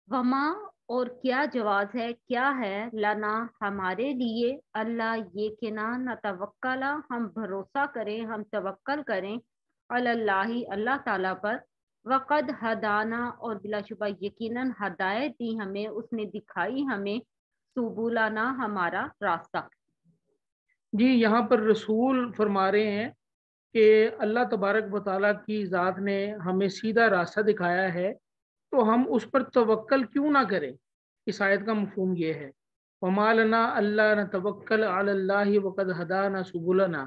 وما اور کیا جواز ہے، کیا ہے، لنا ہمارے لیے، اللہ یہ کہ نہ توکلا ہم بھروسہ کریں، ہم توکل کریں، اللہ اللہ تعالیٰ پر، وقد ہدانا اور بلا شبہ یقیناً ہدایت دی ہمیں، اس نے دکھائی ہمیں، سبولانا ہمارا راستہ۔ جی یہاں پر رسول فرما رہے ہیں کہ اللہ تبارک و تعالیٰ کی ذات نے ہمیں سیدھا راستہ دکھایا ہے، تو ہم اس پر توکل کیوں نہ کریں۔ اس آیت کا مفہوم یہ ہے، وما لنا اللہ نتوکل علی اللہ وقد ہدانا سبلنا،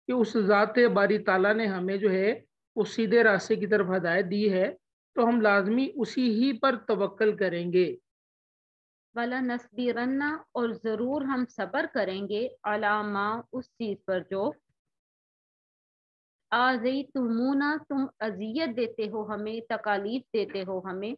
کہ اس ذات باری تعالیٰ نے ہمیں جو ہے وہ سیدھے راستے کی طرف ہدایت دی ہے، تو ہم لازمی اسی ہی پر توکل کریں گے۔ وَلَنَصْبِرَنَّ اور ضرور ہم صبر کریں گے، علامہ اس چیز پر جو آذیتمونا تم اذیت دیتے ہو ہمیں، تکالیف دیتے ہو ہمیں،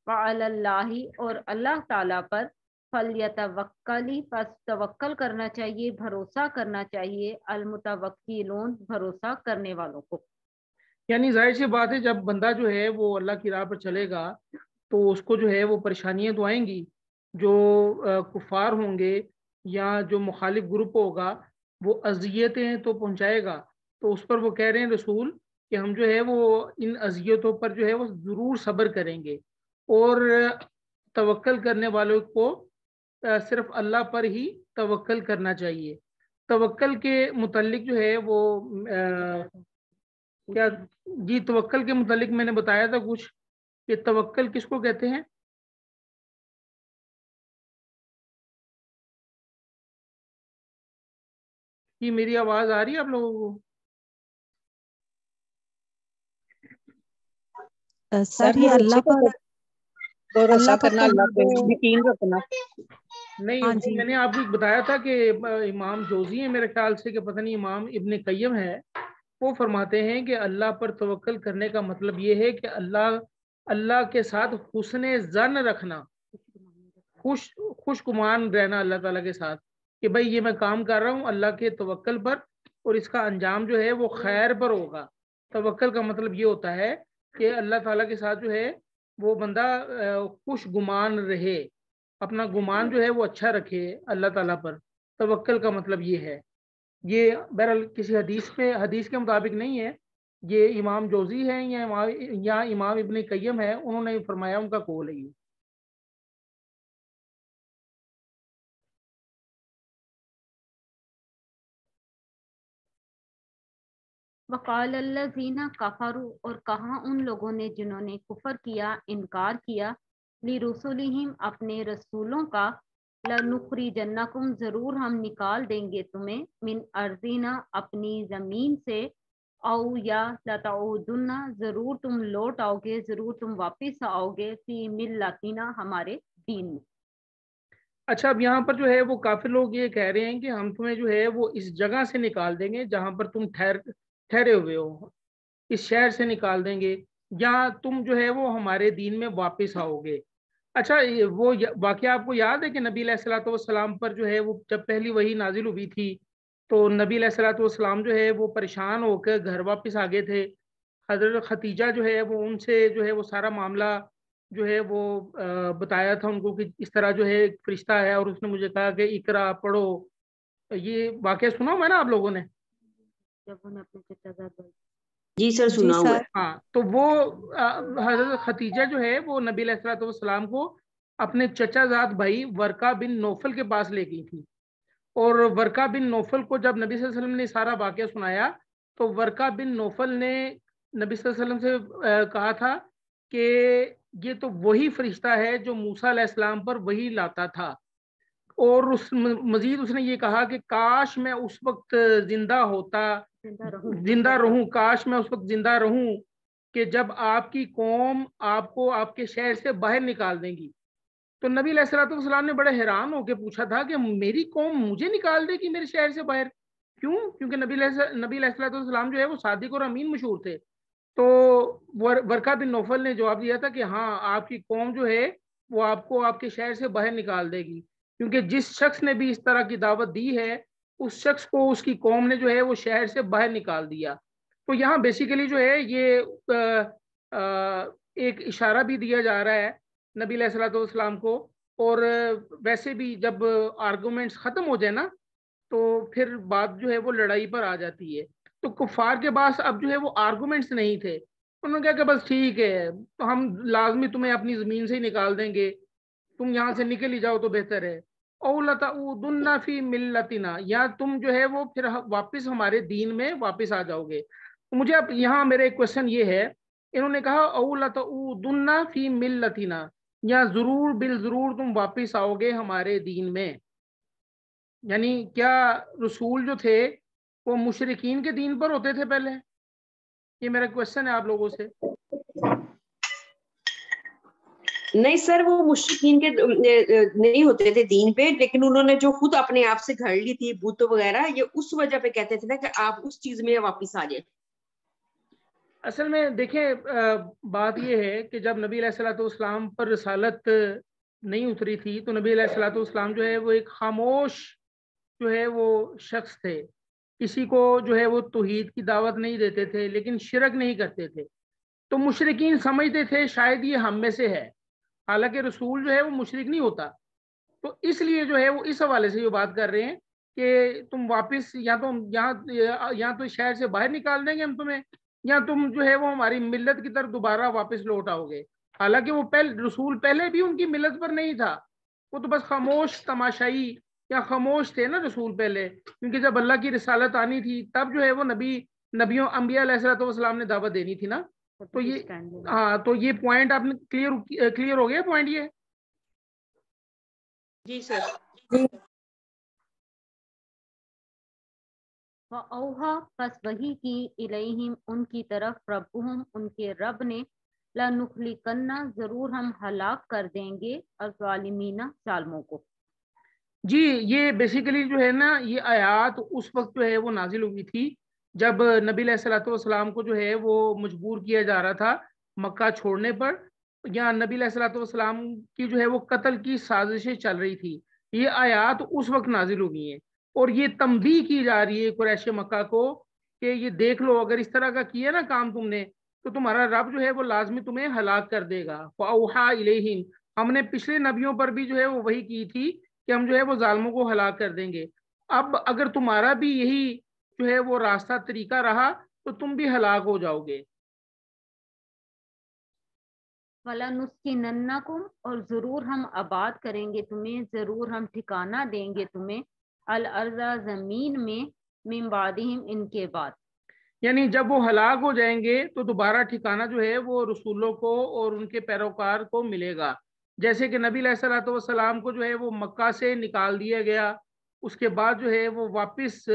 وعلی اللہ اور اللہ تعالیٰ پر، فلیتوکلی پس توکل کرنا چاہیے، بھروسہ کرنا چاہیے، المتوکلون بھروسہ کرنے والوں کو۔ یعنی ظاہر سی بات ہے، جب بندہ جو ہے وہ اللہ کی راہ پر چلے گا تو اس کو جو ہے وہ پریشانیاں تو آئیں گی، جو کفار ہوں گے یا جو مخالف گروپ ہوگا وہ اذیتیں تو پہنچائے گا، تو اس پر وہ کہہ رہے ہیں رسول کہ ہم جو ہے وہ ان اذیتوں پر جو ہے وہ ضرور صبر کریں گے، اور توکل کرنے والوں کو صرف اللہ پر ہی توکل کرنا چاہیے۔ توکل کے متعلق جو ہے وہ کیا جی توکل کے متعلق میں نے بتایا تھا کچھ، کہ توکل کس کو کہتے ہیں؟ جی میری آواز آ رہی ہے آپ لوگوں کو؟ سر یہ اللہ پر بھروسہ اللہ پر کرنا، تو اللہ پہ وہ یقین رکھنا۔ نہیں ہاں وہ جی میں نے آپ کو بتایا تھا کہ امام جوزی ہیں میرے خیال سے، کہ پتہ نہیں امام ابن قیم ہے، وہ فرماتے ہیں کہ اللہ پر توکل کرنے کا مطلب یہ ہے کہ اللہ کے ساتھ حسن ظن رکھنا، خوش گمان رہنا اللہ تعالیٰ کے ساتھ، کہ بھائی یہ میں کام کر رہا ہوں اللہ کے توکل پر، اور اس کا انجام جو ہے وہ خیر پر ہوگا۔ توکل کا مطلب یہ ہوتا ہے کہ اللہ تعالیٰ کے ساتھ جو ہے وہ بندہ خوش گمان رہے، اپنا گمان جو ہے وہ اچھا رکھے اللہ تعالیٰ پر۔ توکل کا مطلب یہ ہے، یہ بہرحال کسی حدیث کے مطابق نہیں ہے، یہ امام جوزی ہیں یا امام ابن قیم ہے، انہوں نے فرمایا، ان کا قول ہے یہ۔ وقال الذین کفروا اور کہا ان لوگوں نے جنہوں نے کفر کیا، انکار کیا، لرسلہم اپنے رسولوں کا، لنخرجنکم ضرور ہم نکال دیں گے تمہیں، من ارضنا اپنی زمین سے، او یا لتعودن ضرور تم لوٹ آؤ گے، ضرور تم واپس آؤ گے، فی ملتنا ہمارے دین میں۔ اچھا اب یہاں پر جو ہے وہ کافی لوگ یہ کہہ رہے ہیں کہ ہم تمہیں جو ہے وہ اس جگہ سے نکال دیں گے جہاں پر تم ٹھہرے ہوئے ہو، اس شہر سے نکال دیں گے، یا تم جو ہے وہ ہمارے دین میں واپس آؤ گے۔ اچھا وہ واقعہ آپ کو یاد ہے کہ نبی علیہ الصلوۃ والسلام پر جو ہے وہ جب پہلی وحی نازل ہوئی تھی تو نبی علیہ الصلوۃ والسلام جو ہے وہ پریشان ہو کر گھر واپس آ گئے تھے۔ حضرت ختیجہ جو ہے وہ ان سے جو ہے وہ سارا معاملہ جو ہے وہ بتایا تھا ان کو کہ اس طرح جو ہے ایک فرشتہ ہے اور اس نے مجھے کہا کہ اقرا پڑھو۔ یہ واقعہ سنا ہوا ہے نا آپ لوگوں نے؟ جب انہیں اپنے چچا زاد جی سر جی سنا ہوا سر ہے۔ ہاں تو وہ حضرت ختیجہ جو ہے وہ نبی علیہ الصلوۃ والسلام کو اپنے چچا زاد بھائی ورقہ بن نوفل کے پاس لے گئی تھی، اور ورقہ بن نوفل کو جب نبی صلی اللہ علیہ وسلم نے سارا واقعہ سنایا تو ورقہ بن نوفل نے نبی صلی اللہ علیہ وسلم سے کہا تھا کہ یہ تو وہی فرشتہ ہے جو موسیٰ علیہ السلام پر وہی لاتا تھا، اور مزید اس نے یہ کہا کہ کاش میں اس وقت زندہ رہوں، کاش میں اس وقت زندہ رہوں کہ جب آپ کی قوم آپ کو آپ کے شہر سے باہر نکال دیں گی۔ تو نبی علیہ الصلوۃ والسلام نے بڑے حیران ہو کے پوچھا تھا کہ میری قوم مجھے نکال دے گی میرے شہر سے باہر؟ کیوں؟ کیونکہ نبی علیہ الصلوۃ والسلام جو ہے وہ صادق اور امین مشہور تھے۔ تو ورقہ بن نوفل نے جواب دیا تھا کہ ہاں آپ کی قوم جو ہے وہ آپ کو آپ کے شہر سے باہر نکال دے گی، کیونکہ جس شخص نے بھی اس طرح کی دعوت دی ہے اس شخص کو اس کی قوم نے جو ہے وہ شہر سے باہر نکال دیا۔ تو یہاں بیسیکلی جو ہے یہ ایک اشارہ بھی دیا جا رہا ہے نبی علیہ الصلوۃ والسلام کو، اور ویسے بھی جب آرگومنٹس ختم ہو جائے نا تو پھر بات جو ہے وہ لڑائی پر آ جاتی ہے. تو کفار کے پاس اب جو ہے وہ آرگومنٹس نہیں تھے. انہوں نے کہا کہ بس ٹھیک ہے تو ہم لازمی تمہیں اپنی زمین سے ہی نکال دیں گے، تم یہاں سے نکل ہی جاؤ تو بہتر ہے. او لتعودن فی ملتنا، یا تم جو ہے وہ پھر واپس ہمارے دین میں واپس آ جاؤ گے. مجھے اب یہاں میرا ایک کوشچن یہ ہے، انہوں نے کہا او لتعودن فی ملتنا، یا ضرور بالضرور تم واپس آؤ گے ہمارے دین میں. یعنی کیا رسول جو تھے وہ مشرکین کے دین پر ہوتے تھے پہلے؟ یہ میرا کوشچن ہے آپ لوگوں سے. نہیں سر، وہ مشرکین کے نہیں ہوتے تھے دین پہ، لیکن انہوں نے جو خود اپنے آپ سے گھڑ لی تھی بت وغیرہ، یہ اس وجہ پہ کہتے تھے نا کہ آپ اس چیز میں واپس آ جائیں. اصل میں دیکھیں بات یہ ہے کہ جب نبی علیہ الصلوۃ والسلام پر رسالت نہیں اتری تھی تو نبی علیہ الصلوۃ والسلام جو ہے وہ ایک خاموش جو ہے وہ شخص تھے. کسی کو جو ہے وہ توحید کی دعوت نہیں دیتے تھے لیکن شرک نہیں کرتے تھے. تو مشرکین سمجھتے تھے شاید یہ ہم میں سے ہے، حالانکہ رسول جو ہے وہ مشرک نہیں ہوتا. تو اس لیے جو ہے وہ اس حوالے سے یہ بات کر رہے ہیں کہ تم واپس یا تو شہر سے باہر نکال دیں گے ہم تمہیں، یا تم جو ہے وہ ہماری ملت کی طرف دوبارہ واپس لوٹ آؤ گے. حالانکہ وہ رسول پہلے بھی ان کی ملت پر نہیں تھا، وہ تو بس خاموش تماشائی یا خاموش تھے نا رسول پہلے، کیونکہ جب اللہ کی رسالت آنی تھی تب جو ہے وہ نبیوں انبیاء علیہ الصلوۃ والسلام نے دعوت دینی تھی نا. تو یہ پوائنٹ آپ نے کلیئر ہو گیا پوائنٹ یہ. جی سر. وَأَوْحَى، پس وحی کی الیہم ان کی طرف ربہم ان کے رب نے، لَنُخْلِقَنَّ ضرور ہم ہلاک کر دیں گے الظالمین ظالموں کو. جی یہ بیسیکلی جو ہے نا یہ آیات اس وقت جو ہے وہ نازل ہوئی تھی جب نبی علیہ الصلوۃ والسلام کو جو ہے وہ مجبور کیا جا رہا تھا مکہ چھوڑنے پر، یا نبی علیہ الصلوۃ والسلام کی جو ہے وہ قتل کی سازشیں چل رہی تھی. یہ آیات اس وقت نازل ہوئی ہیں اور یہ تنبیہ کی جا رہی ہے قریش مکہ کو کہ یہ دیکھ لو اگر اس طرح کا کیا نا کام تم نے تو تمہارا رب جو ہے وہ لازمی تمہیں ہلاک کر دے گا. فَأَوْحَى إِلَيْهِمْ، ہم نے پچھلے نبیوں پر بھی جو ہے وہ وحی کی تھی کہ ہم جو ہے وہ ظالموں کو ہلاک کر دیں گے. اب اگر تمہارا بھی یہی جو ہے وہ راستہ طریقہ رہا تو تم بھی ہلاک ہو جاؤ گے. وَلَنُسْكِنَنَّكُمْ، اور ضرور ہم آباد کریں گے تمہیں، ضرور ہم ٹھکانہ دیں گے تمہیں، الارض زمین میں، من بعدہم ان کے بعد. یعنی جب وہ ہلاک ہو جائیں گے تو دوبارہ ٹھکانہ جو ہے وہ رسولوں کو اور ان کے پیروکار کو ملے گا. جیسے کہ نبی علیہ الصلوۃ والسلام کو جو ہے وہ مکہ سے نکال دیا گیا، اس کے بعد جو ہے وہ واپس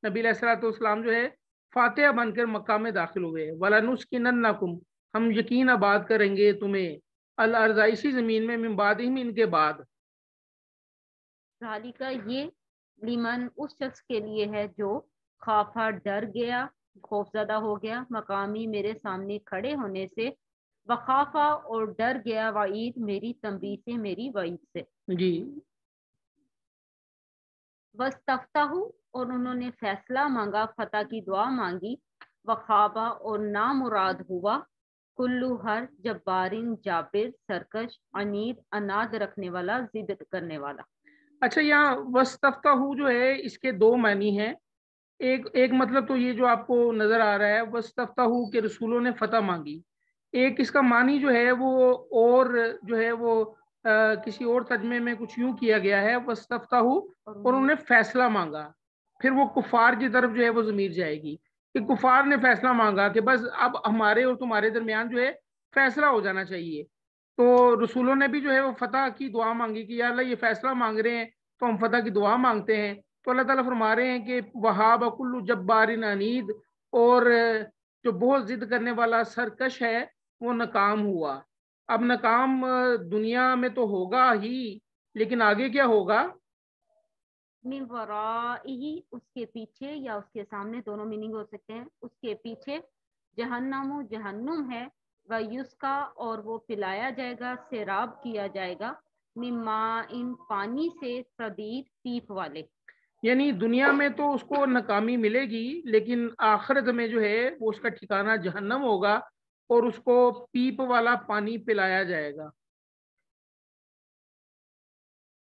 نبی علیہ الصلوۃ والسلام جو ہے فاتح بن کر مکہ میں داخل ہوئے. وَلَنُسْكِنَنَّكُمْ، ہم یقین آباد کریں گے تمہیں، الارض اسی زمین میں، من بعدہم ان کے بعد. ذالکہ یہ، لمن اس شخص کے لیے ہے جو خافا ڈر گیا، خوف زدہ ہو گیا، مقامی میرے سامنے کھڑے ہونے سے، وخافا اور ڈر گیا، وعید میری تنبیہ سے، میری وعید سے. جی وَاسْتَفْتَحُوا، اور انہوں نے فیصلہ مانگا، فتح کی دعا مانگی، وخابا اور نامراد ہوا، کلو ہر جبارن جابر سرکش، عنید اناد رکھنے والا، ضد کرنے والا. اچھا یہاں وَاسْتَفْتَحُوا جو ہے اس کے دو معنی ہیں. ایک مطلب تو یہ جو آپ کو نظر آ رہا ہے وَاسْتَفْتَحُوا کہ رسولوں نے فتح مانگی. ایک اس کا معنی جو ہے وہ اور جو ہے وہ کسی اور ترجمے میں کچھ یوں کیا گیا ہے وَاسْتَفْتَحُوا، اور انہوں نے فیصلہ مانگا. پھر وہ کفار کی طرف جو ہے وہ ضمیر جائے گی کہ کفار نے فیصلہ مانگا کہ بس اب ہمارے اور تمہارے درمیان جو ہے فیصلہ ہو جانا چاہیے. تو رسولوں نے بھی جو ہے وہ فتح کی دعا مانگی کہ یا اللہ یہ فیصلہ مانگ رہے ہیں تو ہم فتح کی دعا مانگتے ہیں. تو اللہ تعالیٰ فرما رہے ہیں کہ وہاب کل جبار عنید، اور جو بہت ضد کرنے والا سرکش ہے وہ ناکام ہوا. اب ناکام دنیا میں تو ہوگا ہی، لیکن آگے کیا ہوگا؟ من ورائہ، اس کے پیچھے یا اس کے سامنے، دونوں میننگ ہو سکتے ہیں. اس کے پیچھے جہنم، جہنم ہے، ویسقا، اور وہ پلایا جائے گا، سیراب کیا جائے گا، من ماء، پانی سے، صدید، پیپ والے. یعنی دنیا میں تو اس کو ناکامی ملے گی لیکن آخرت میں جو ہے وہ اس کا ٹھکانہ جہنم ہوگا اور اس کو پیپ والا پانی پلایا جائے گا.